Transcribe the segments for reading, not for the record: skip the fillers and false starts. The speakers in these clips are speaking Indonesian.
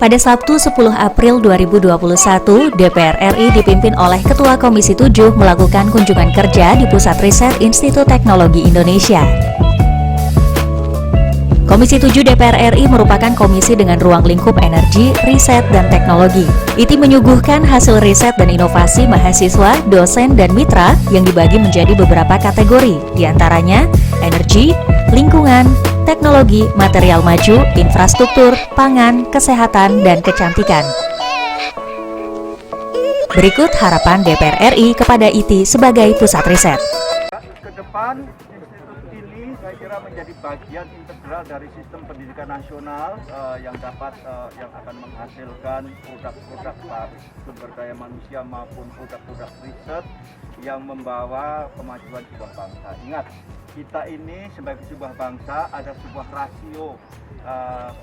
Pada Sabtu 10 April 2021, DPR RI dipimpin oleh Ketua Komisi 7 melakukan kunjungan kerja di Pusat Riset Institut Teknologi Indonesia. Komisi 7 DPR RI merupakan komisi dengan ruang lingkup energi, riset, dan teknologi. ITI menyuguhkan hasil riset dan inovasi mahasiswa, dosen, dan mitra yang dibagi menjadi beberapa kategori, diantaranya energi, lingkungan, teknologi, material maju, infrastruktur, pangan, kesehatan, dan kecantikan. Berikut harapan DPR RI kepada ITI sebagai pusat riset. Ke depan, institut ini saya kira menjadi bagian integral dari sistem pendidikan nasional yang akan menghasilkan produk-produk sumber daya manusia maupun produk-produk riset yang membawa kemajuan sebuah bangsa. Ingat, kita ini sebagai sebuah bangsa ada sebuah rasio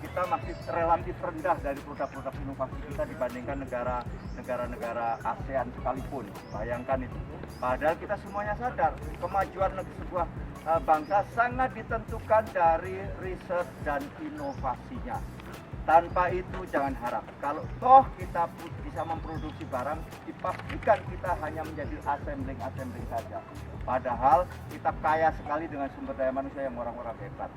kita masih relatif rendah dari produk-produk inovasi kita dibandingkan negara-negara ASEAN sekalipun. Bayangkan itu. Padahal kita semuanya sadar kemajuan sebuah bangsa sangat ditentukan dari riset dan inovasinya. Tanpa itu jangan harap. Kalau toh kita bisa memproduksi barang, dipastikan kita hanya menjadi assembling saja. Padahal kita kaya sekali dengan sumber daya manusia yang orang-orang hebat.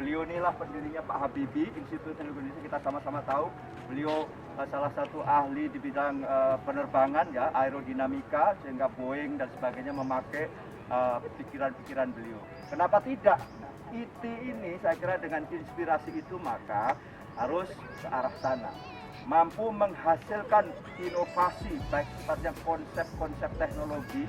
Beliau inilah pendirinya Pak Habibie, Institut Teknologi Indonesia, kita sama-sama tahu. Beliau salah satu ahli di bidang penerbangan, ya, aerodinamika, sehingga Boeing dan sebagainya memakai pikiran-pikiran beliau. Kenapa tidak? ITI ini saya kira dengan inspirasi itu maka harus ke arah sana, mampu menghasilkan inovasi baik sifatnya konsep-konsep teknologi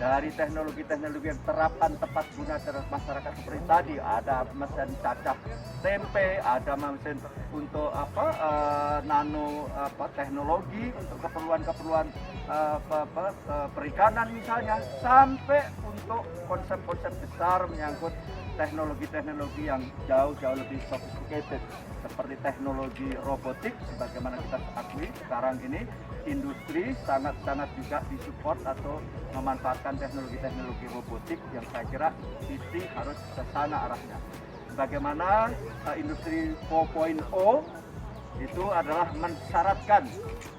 dari teknologi-teknologi yang terapan tepat guna terhadap masyarakat seperti tadi, ada mesin cacah tempe, ada mesin untuk nano teknologi untuk keperluan perikanan misalnya, sampai untuk konsep-konsep besar menyangkut teknologi-teknologi yang jauh lebih sophisticated seperti teknologi robotik. Sebagaimana kita akui sekarang ini industri sangat juga disupport atau memanfaatkan teknologi-teknologi robotik yang saya kira ITI harus ke sana arahnya. Bagaimana industri 4.0 itu adalah mensyaratkan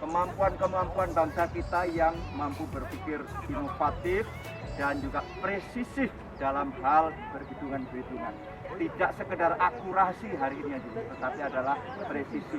kemampuan bangsa kita yang mampu berpikir inovatif dan juga presisi dalam hal perhitungan-perhitungan. Tidak sekedar akurasi hari ini aja, tetapi adalah presisi.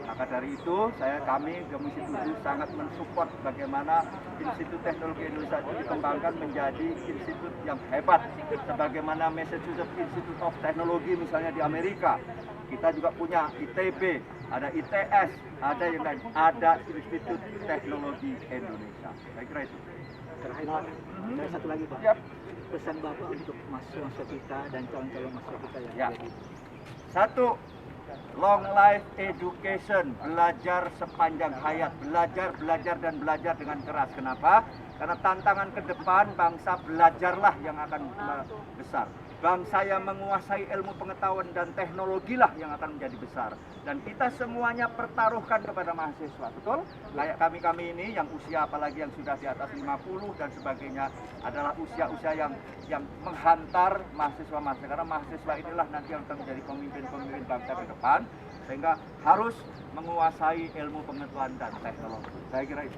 Maka dari itu kami Komisi 7 sangat mensupport bagaimana Institut Teknologi Indonesia itu dikembangkan menjadi institut yang hebat. Sebagaimana Massachusetts Institute of Technology misalnya di Amerika. Kita juga punya ITB, ada ITS, ada yang lain, ada Institut Teknologi Indonesia. Saya kira itu. Terakhir Pak, ada satu lagi Pak. Yep. Pesan Bapak untuk mahasiswa kita dan calon-calon mahasiswa kita yang ada di Satu, long life education, belajar sepanjang hayat, belajar dan belajar dengan keras. Kenapa? Karena tantangan ke depan bangsa belajarlah yang akan besar. Bangsa yang menguasai ilmu pengetahuan dan teknologilah yang akan menjadi besar. Dan kita semuanya pertaruhkan kepada mahasiswa, betul? Kayak kami ini yang usia apalagi yang sudah di atas 50 dan sebagainya adalah usia-usia yang menghantar mahasiswa-mahasiswa. Karena mahasiswa inilah nanti yang akan menjadi pemimpin bangsa ke depan. Sehingga harus menguasai ilmu pengetahuan dan teknologi. Saya kira itu.